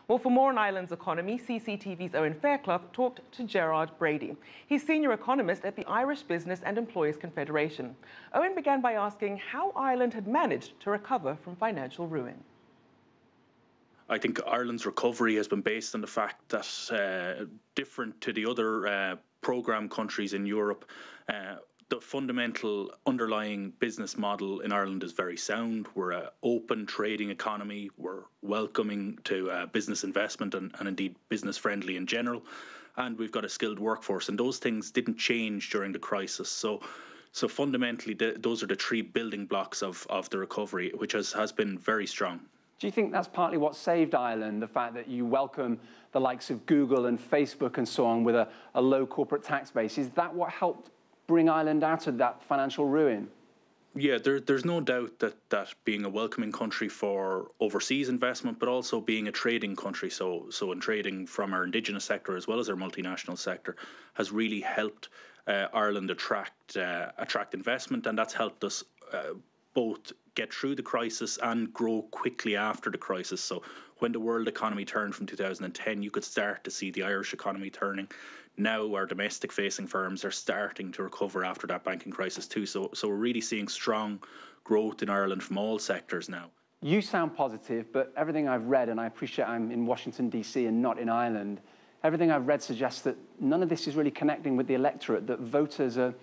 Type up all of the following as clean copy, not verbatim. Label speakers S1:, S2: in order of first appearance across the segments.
S1: Well, for more on Ireland's economy, CCTV's Owen Fairclough talked to Gerard Brady. He's Senior Economist at the Irish Business and Employers Confederation. Owen began by asking how Ireland had managed to recover from financial ruin.
S2: I think Ireland's recovery has been based on the fact that, different to the other programme countries in Europe, the fundamental underlying business model in Ireland is very sound. We're an open trading economy. We're welcoming to business investment and indeed business friendly in general. And we've got a skilled workforce, and those things didn't change during the crisis. So fundamentally, those are the three building blocks of the recovery, which has been very strong.
S3: Do you think that's partly what saved Ireland, the fact that you welcome the likes of Google and Facebook and so on with a low corporate tax base? Is that what helped bring Ireland out of that financial ruin?
S2: Yeah, there's no doubt that being a welcoming country for overseas investment, but also being a trading country, so in trading from our indigenous sector as well as our multinational sector, has really helped Ireland attract investment, and that's helped us both get through the crisis and grow quickly after the crisis. So when the world economy turned from 2010, you could start to see the Irish economy turning. Now our domestic facing firms are starting to recover after that banking crisis too. So we're really seeing strong growth in Ireland from all sectors now.
S3: You sound positive, but everything I've read, and I appreciate I'm in Washington, DC and not in Ireland, everything I've read suggests that none of this is really connecting with the electorate, that voters are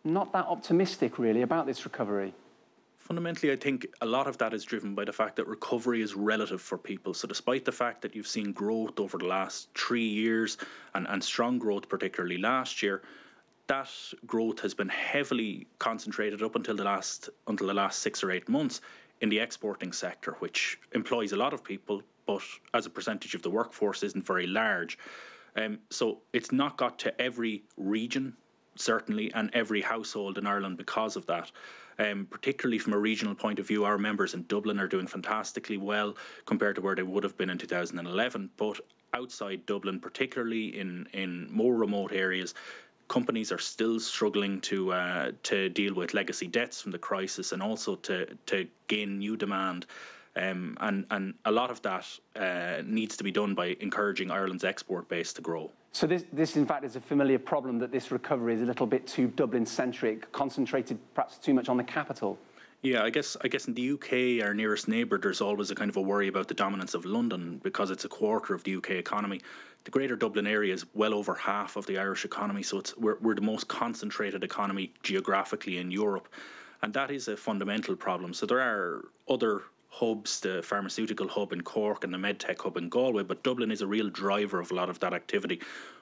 S3: not that optimistic really about this recovery.
S2: Fundamentally, I think a lot of that is driven by the fact that recovery is relative for people. So despite the fact that you've seen growth over the last 3 years and strong growth, particularly last year, that growth has been heavily concentrated up until the last 6 or 8 months in the exporting sector, which employs a lot of people, but as a percentage of the workforce isn't very large. So it's not got to every region, certainly, and every household in Ireland because of that. Particularly from a regional point of view, our members in Dublin are doing fantastically well compared to where they would have been in 2011. But outside Dublin, particularly in more remote areas, companies are still struggling to deal with legacy debts from the crisis and also to gain new demand. And a lot of that needs to be done by encouraging Ireland's export base to grow.
S3: So this in fact is a familiar problem, that this recovery is a little bit too Dublin-centric, concentrated perhaps too much on the capital.
S2: Yeah, I guess in the UK, our nearest neighbour, there's always a kind of a worry about the dominance of London because it's a quarter of the UK economy. The Greater Dublin area is well over half of the Irish economy, so we're the most concentrated economy geographically in Europe, and that is a fundamental problem. So there are other hubs, the pharmaceutical hub in Cork and the medtech hub in Galway, but Dublin is a real driver of a lot of that activity.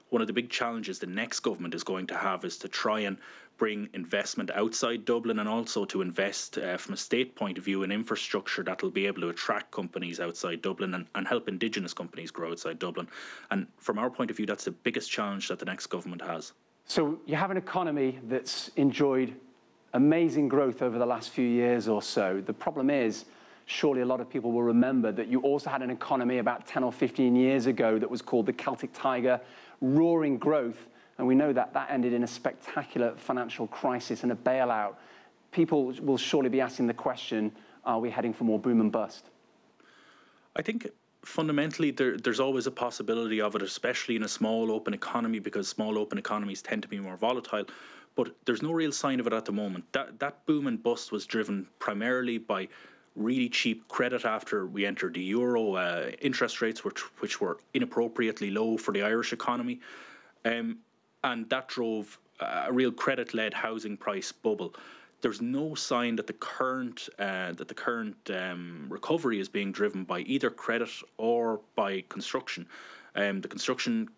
S2: One of the big challenges the next government is going to have is to try and bring investment outside Dublin and also to invest from a state point of view in infrastructure that will be able to attract companies outside Dublin and help indigenous companies grow outside Dublin. And from our point of view, that's the biggest challenge that the next government has.
S3: So you have an economy that's enjoyed amazing growth over the last few years or so. The problem is, surely a lot of people will remember that you also had an economy about 10 or 15 years ago that was called the Celtic Tiger, roaring growth, and we know that ended in a spectacular financial crisis and a bailout. People will surely be asking the question, are we heading for more boom and bust?
S2: I think fundamentally there's always a possibility of it, especially in a small open economy, because small open economies tend to be more volatile. But there's no real sign of it at the moment. That boom and bust was driven primarily by really cheap credit after we entered the euro, interest rates which were inappropriately low for the Irish economy, and that drove a real credit-led housing price bubble. There's no sign that the current recovery is being driven by either credit or by construction. The construction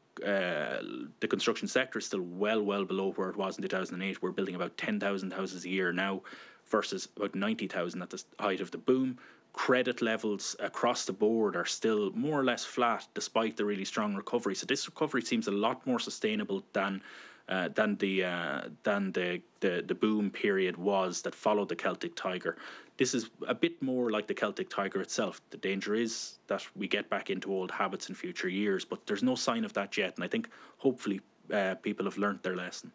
S2: sector is still well below where it was in 2008. We're building about 10,000 houses a year now, versus about 90,000 at the height of the boom. Credit levels across the board are still more or less flat despite the really strong recovery. So this recovery seems a lot more sustainable than the boom period was that followed the Celtic Tiger. This is a bit more like the Celtic Tiger itself. The danger is that we get back into old habits in future years, but there's no sign of that yet. And I think hopefully people have learnt their lesson.